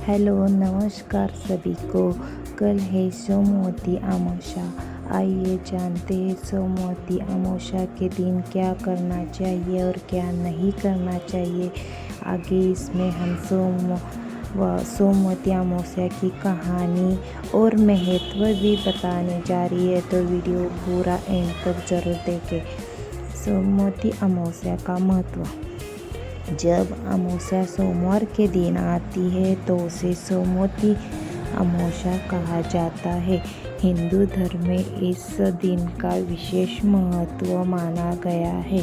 Hello नमस्कार सभी को। कल है सोमवती अमावस्या। आइए जानते हैं सोमवती अमावस्या के दिन क्या करना चाहिए और क्या नहीं करना चाहिए। आगे इसमें हम सोमवती अमावस्या की कहानी और महत्व भी बताने जा रही है, तो वीडियो पूरा एंड तक जरूर देखें। सोमवती अमावस्या का महत्व। जब अमावस्या सोमवार के दिन आती है तो उसे सोमवती अमावस्या कहा जाता है। हिंदू धर्म में इस दिन का विशेष महत्व माना गया है।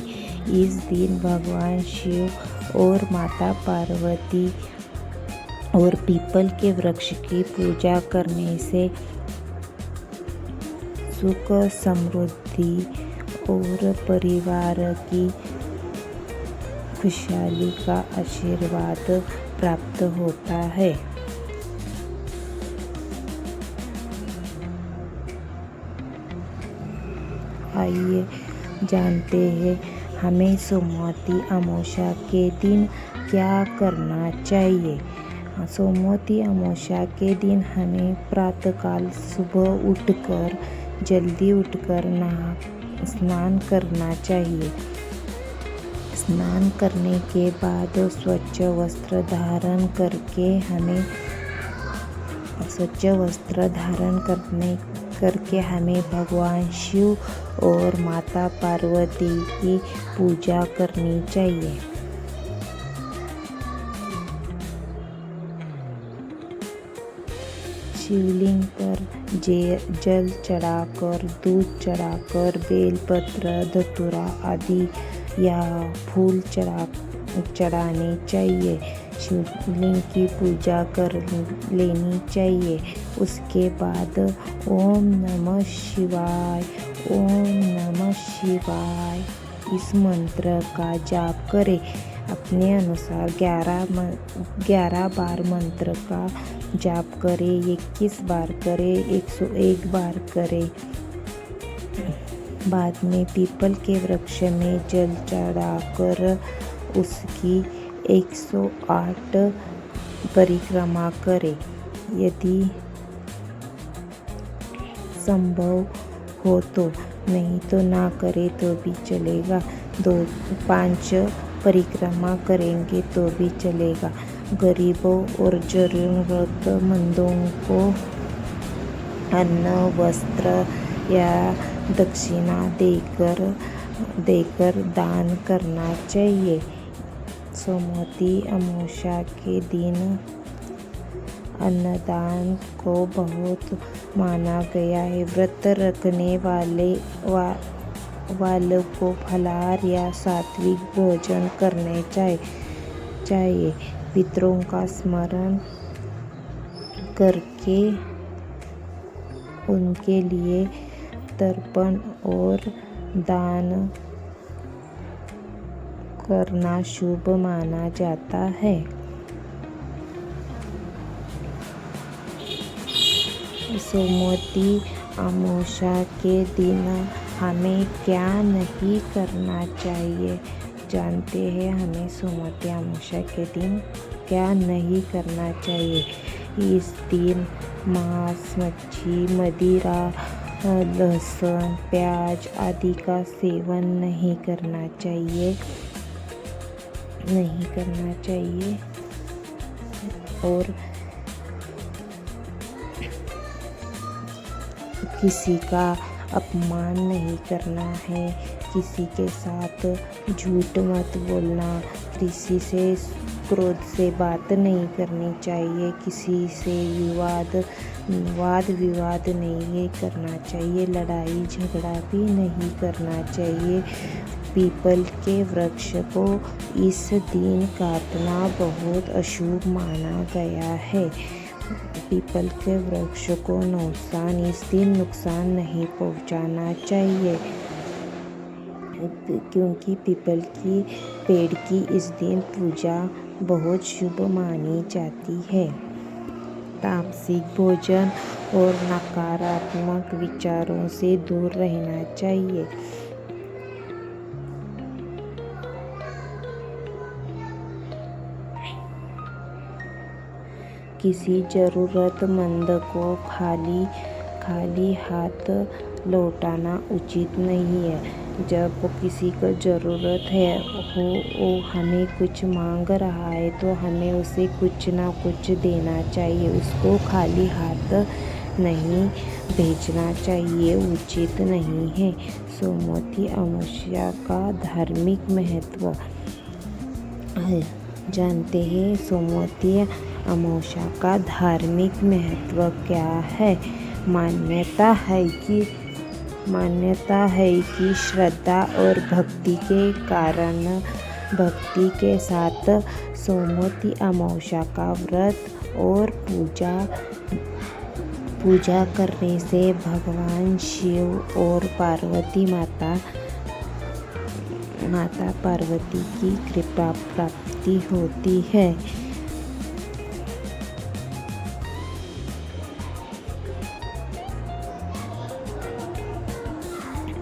इस दिन भगवान शिव और माता पार्वती और पीपल के वृक्ष की पूजा करने से सुख समृद्धि और परिवार की खुशहाली का आशीर्वाद प्राप्त होता है। आइए जानते हैं हमें सोमवती अमावस्या के दिन क्या करना चाहिए। सोमवती अमावस्या के दिन हमें प्रातःकाल सुबह जल्दी उठकर स्नान करना चाहिए। स्नान करने के बाद स्वच्छ वस्त्र धारण करके हमें भगवान शिव और माता पार्वती की पूजा करनी चाहिए। शिवलिंग पर जल चढ़ाकर, दूध चढ़ाकर, बेलपत्र, धतूरा आदि या फूल चढ़ाने चाहिए। शिवलिंग की पूजा कर लेनी चाहिए। उसके बाद ओम नमः शिवाय, ओम नमः शिवाय इस मंत्र का जाप करें। अपने अनुसार 11 बार मंत्र का जाप करें, 21 बार करें, 101 बार करें। बाद में पीपल के वृक्ष में जल चढ़ाकर उसकी 108 परिक्रमा करें। यदि संभव हो तो, नहीं तो ना करे तो भी चलेगा। 5 परिक्रमा करेंगे तो भी चलेगा। गरीबों और जरूरतमंदों को अन्न, वस्त्र या दक्षिणा देकर दान करना चाहिए। सोमवती अमावस्या के दिन अन्नदान को बहुत माना गया है। व्रत रखने वालों को फलाहार या सात्विक भोजन करने चाहिए। पितरों का स्मरण करके उनके लिए तर्पण और दान करना शुभ माना जाता है। सोमवती अमावस्या के दिन हमें क्या नहीं करना चाहिए। जानते हैं हमें सोमवती अमावस्या के दिन क्या नहीं करना चाहिए। इस दिन मांस, मच्छी, मदिरा, लहसुन, प्याज आदि का सेवन नहीं करना चाहिए। और किसी का अपमान नहीं करना है। किसी के साथ झूठ मत बोलना। किसी से क्रोध से बात नहीं करनी चाहिए। किसी से वाद विवाद नहीं करना चाहिए। लड़ाई झगड़ा भी नहीं करना चाहिए। पीपल के वृक्ष को इस दिन काटना बहुत अशुभ माना गया है। पीपल के वृक्ष को इस दिन नुकसान नहीं पहुंचाना चाहिए, क्योंकि पीपल की पेड़ की इस दिन पूजा बहुत शुभ मानी जाती है। तामसिक भोजन और नकारात्मक विचारों से दूर रहना चाहिए। किसी ज़रूरतमंद को खाली हाथ लौटाना उचित नहीं है। जब किसी को ज़रूरत है वो हमें कुछ मांग रहा है तो हमें उसे कुछ ना कुछ देना चाहिए, उसको खाली हाथ नहीं भेजना चाहिए, उचित नहीं है। सोमवती अमावस्या का धार्मिक महत्व जानते हैं। सोमवती अमावस्या का धार्मिक महत्व क्या है? मान्यता है कि श्रद्धा और भक्ति के कारण भक्ति के साथ सोमवती अमावस्या का व्रत और पूजा करने से भगवान शिव और माता पार्वती की कृपा प्राप्ति होती है।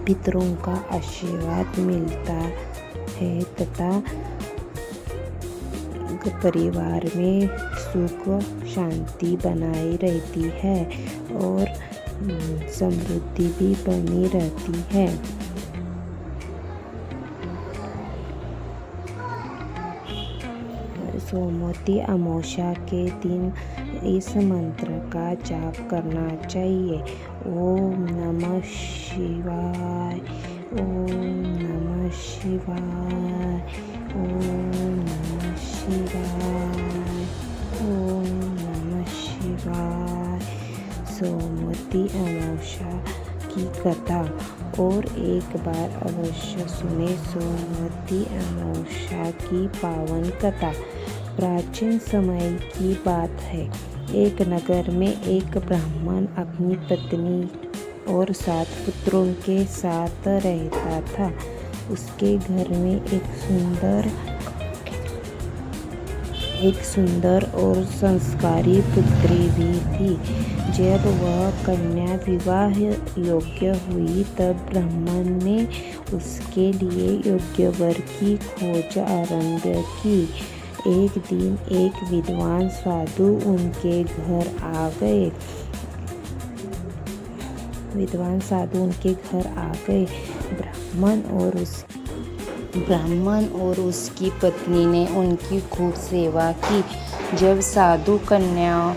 पितरों का आशीर्वाद मिलता है तथा परिवार में सुख शांति बनाई रहती है और समृद्धि भी बनी रहती है। सोमवती अमावस्या के दिन इस मंत्र का जाप करना चाहिए। ओम नमः शिवाय, ओम नमः शिवाय, ओम नमः शिवाय, ओम नमः शिवाय। सोमवती अमावस्या की कथा और एक बार अवश्य सुने सोमवती अमावस्या की पावन कथा। प्राचीन समय की बात है। एक नगर में एक ब्राह्मण अपनी पत्नी और 7 पुत्रों के साथ रहता था। उसके घर में एक सुंदर और संस्कारी पुत्री भी थी। जब वह कन्या विवाह योग्य हुई तब ब्राह्मण ने उसके लिए योग्य वर की खोज आरंभ की। एक दिन एक विद्वान साधु उनके घर आ गए। ब्राह्मण और उसकी पत्नी ने उनकी खूब सेवा की। जब साधु कन्या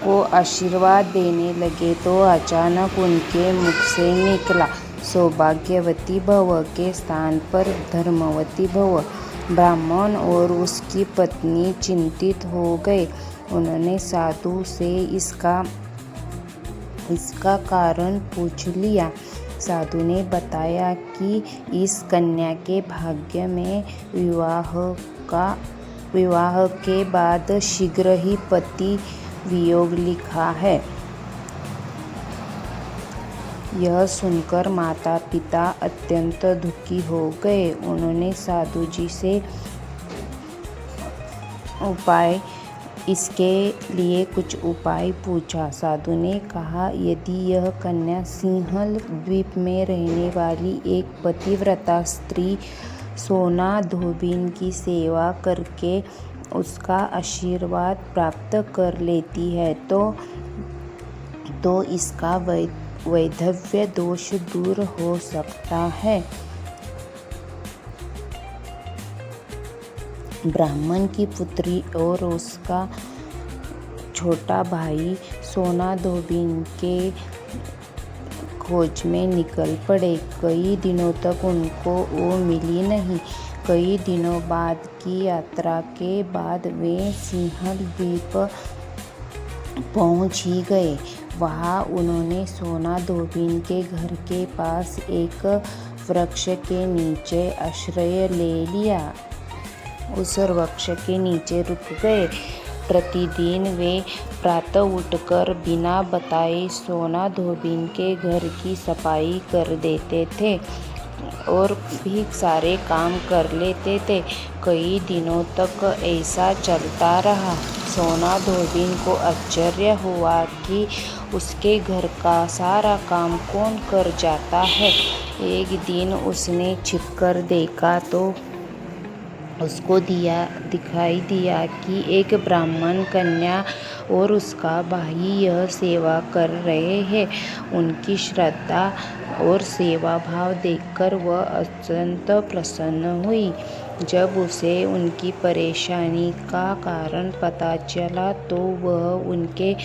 को आशीर्वाद देने लगे तो अचानक उनके मुख से निकला, सौभाग्यवती भव के स्थान पर धर्मवती भव। ब्राह्मण और उसकी पत्नी चिंतित हो गए। उन्होंने साधु से इसका कारण पूछ लिया। साधु ने बताया कि इस कन्या के भाग्य में विवाह के बाद शीघ्र ही पति वियोग लिखा है। यह सुनकर माता पिता अत्यंत दुखी हो गए। उन्होंने साधु जी से इसके लिए कुछ उपाय पूछा। साधु ने कहा, यदि यह कन्या सिंहल द्वीप में रहने वाली एक पतिव्रता स्त्री सोना धोबिन की सेवा करके उसका आशीर्वाद प्राप्त कर लेती है तो इसका वैधव्य दोष दूर हो सकता है। ब्राह्मण की पुत्री और उसका छोटा भाई सोना धोबिन के खोज में निकल पड़े। कई दिनों तक उनको वो मिली नहीं। कई दिनों बाद की यात्रा के बाद वे सिंहल द्वीप पहुंच ही गए। वहां उन्होंने सोना धोबिन के घर के पास एक वृक्ष के नीचे आश्रय ले लिया। उस वृक्ष के नीचे रुक गए। प्रतिदिन वे प्रातः उठकर बिना बताए सोना धोबिन के घर की सफाई कर देते थे और भी सारे काम कर लेते थे। कई दिनों तक ऐसा चलता रहा। सोना धोबिन को आश्चर्य हुआ कि उसके घर का सारा काम कौन कर जाता है। एक दिन उसने छिपकर देखा तो उसको दिखाई दिया कि एक ब्राह्मण कन्या और उसका भाई यह सेवा कर रहे हैं। उनकी श्रद्धा और सेवा भाव देखकर वह अत्यंत प्रसन्न हुई। जब उसे उनकी परेशानी का कारण पता चला तो वह उनके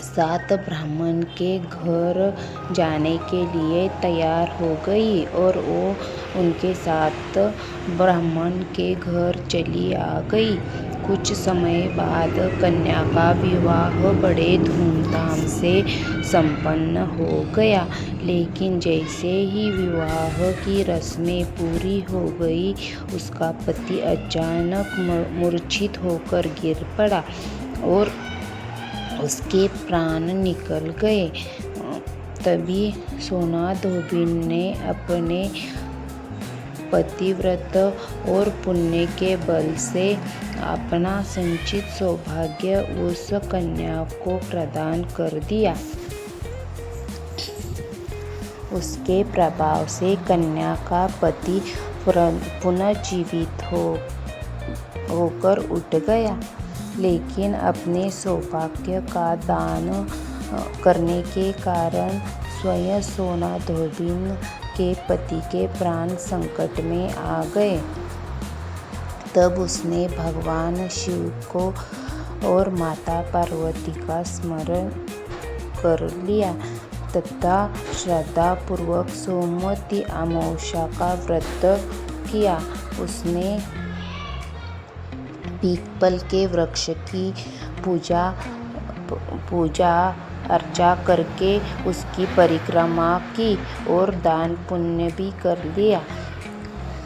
साथ ब्राह्मण के घर जाने के लिए तैयार हो गई और वो उनके साथ ब्राह्मण के घर चली आ गई। कुछ समय बाद कन्या का विवाह बड़े धूमधाम से संपन्न हो गया, लेकिन जैसे ही विवाह की रस्में पूरी हो गई, उसका पति अचानक मूर्छित होकर गिर पड़ा और उसके प्राण निकल गए। तभी सोना धोबिन ने अपने पतिव्रत और पुण्य के बल से अपना संचित सौभाग्य उस कन्या को प्रदान कर दिया। उसके प्रभाव से कन्या का पति पुनर्जीवित होकर उठ गया, लेकिन अपने सौभाग्य का दान करने के कारण स्वयं सोना धोबिन के पति के प्राण संकट में आ गए। तब उसने भगवान शिव को और माता पार्वती का स्मरण कर लिया तथा श्रद्धापूर्वक सोमवती अमावस्या का व्रत किया। उसने पीपल के वृक्ष की पूजा अर्चा करके उसकी परिक्रमा की और दान पुण्य भी कर लिया।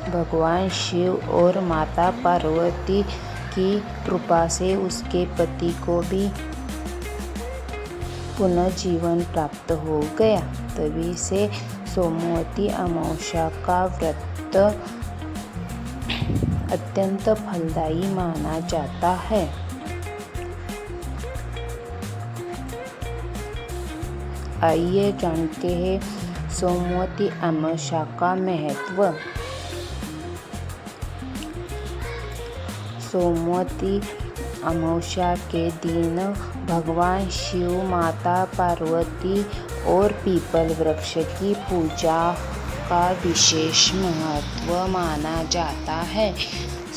भगवान शिव और माता पार्वती की कृपा से उसके पति को भी पुनर्जीवन प्राप्त हो गया। तभी से सोमवती अमावस्या का व्रत अत्यंत फलदायी माना जाता है। आइए जानते हैं सोमवती अमावस्या का महत्व। सोमवती अमावस्या के दिन भगवान शिव, माता पार्वती और पीपल वृक्ष की पूजा का विशेष महत्व माना जाता है।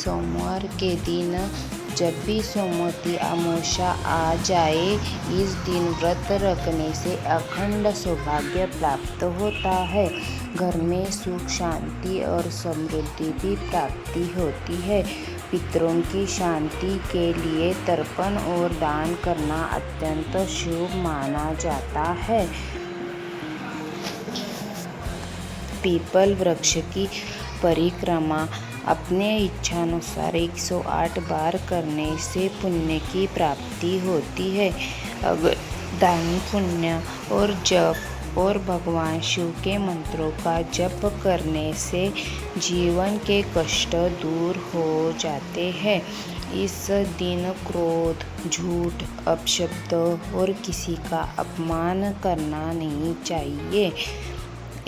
सोमवार के दिन जब भी सोमवती अमावस्या आ जाए, इस दिन व्रत रखने से अखंड सौभाग्य प्राप्त होता है। घर में सुख, शांति और समृद्धि की प्राप्ति होती है। पितरों की शांति के लिए तर्पण और दान करना अत्यंत शुभ माना जाता है। पीपल वृक्ष की परिक्रमा अपने इच्छानुसार 108 बार करने से पुण्य की प्राप्ति होती है। अगर दान, पुण्य और जप और भगवान शिव के मंत्रों का जप करने से जीवन के कष्ट दूर हो जाते हैं। इस दिन क्रोध, झूठ, अपशब्द और किसी का अपमान करना नहीं चाहिए।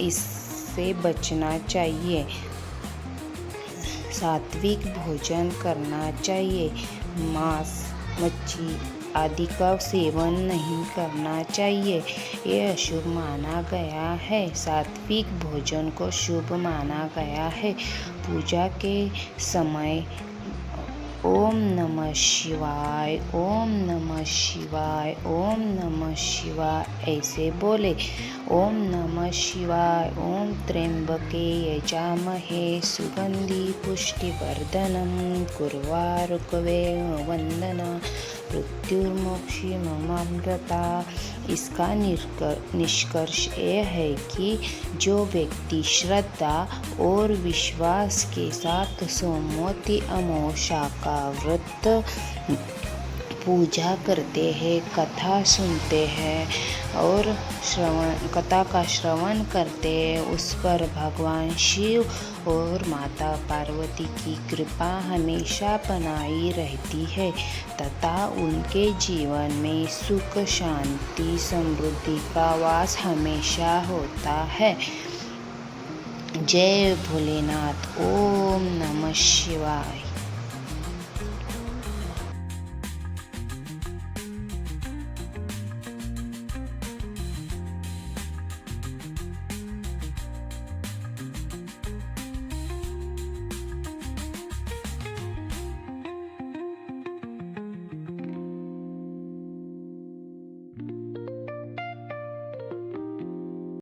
इससे बचना चाहिए। सात्विक भोजन करना चाहिए। मांस, मच्छी आदि का सेवन नहीं करना चाहिए। ये अशुभ माना गया है। सात्विक भोजन को शुभ माना गया है। पूजा के समय ओम नमः शिवाय, ओम नमः शिवाय, ओम नमः शिवाय ऐसे बोले। ओम नमः शिवाय, ओम त्र्यंबके यजामहे सुगंधि पुष्टिवर्धनम उर्वारुकमेव वंदना मृत्युर्मोक्षीयमामृता। इसका निष्कर्ष यह है कि जो व्यक्ति श्रद्धा और विश्वास के साथ सोमवती अमावस्या का व्रत पूजा करते हैं, कथा सुनते हैं और कथा का श्रवण करते हैं, उस पर भगवान शिव और माता पार्वती की कृपा हमेशा बनाई रहती है तथा उनके जीवन में सुख, शांति, समृद्धि का वास हमेशा होता है। जय भोलेनाथ। ओम नमः शिवाय।